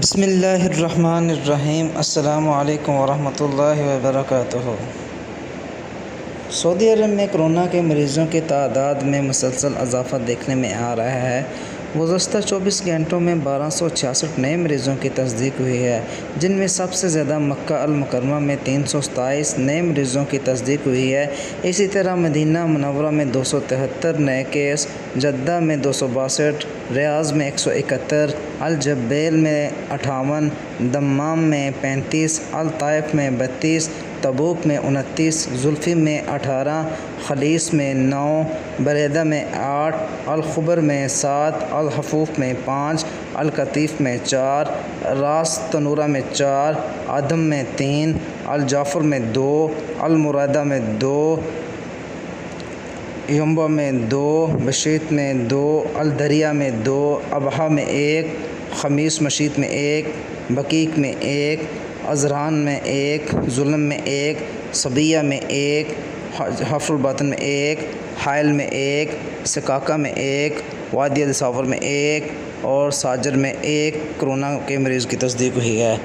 بسم اللہ الرحمن الرحیم۔ السلام علیکم ورحمۃ اللہ وبرکاتہ۔ سعودی عرب میں کرونا کے مریضوں کی تعداد میں مسلسل اضافہ دیکھنے میں آ رہا ہے۔ گزشتہ 24 گھنٹوں میں 1266 نئے مریضوں کی تصدیق ہوئی ہے، جن میں سب سے زیادہ مکہ المکرمہ میں 327 نئے مریضوں کی تصدیق ہوئی ہے۔ اسی طرح مدینہ منورہ میں 273 نئے کیس، جدہ میں 262، ریاض میں 171، الجبیل میں 58، دمام میں 35، الطائف میں 32، تبوک میں 29، زلفی میں 18، خلیص میں 9، بریدہ میں 8، الخبر میں 7، الحفوف میں 5، القطیف میں 4، راس تنورہ میں 4، ادم میں 3، الجعفر میں 2، المرادہ میں 2، ینبع میں 2، بشیت میں 2، الدریہ میں 2، ابہا میں 1، خمیس مشیط میں 1، بقیق میں 1، ازران میں 1، ظلم میں 1، صبیہ میں 1، حفر الباطن میں 1، حائل میں 1، سکاکہ میں 1، وادی دساور میں 1 اور ساجر میں 1 کرونا کے مریض کی تصدیق ہوئی ہے۔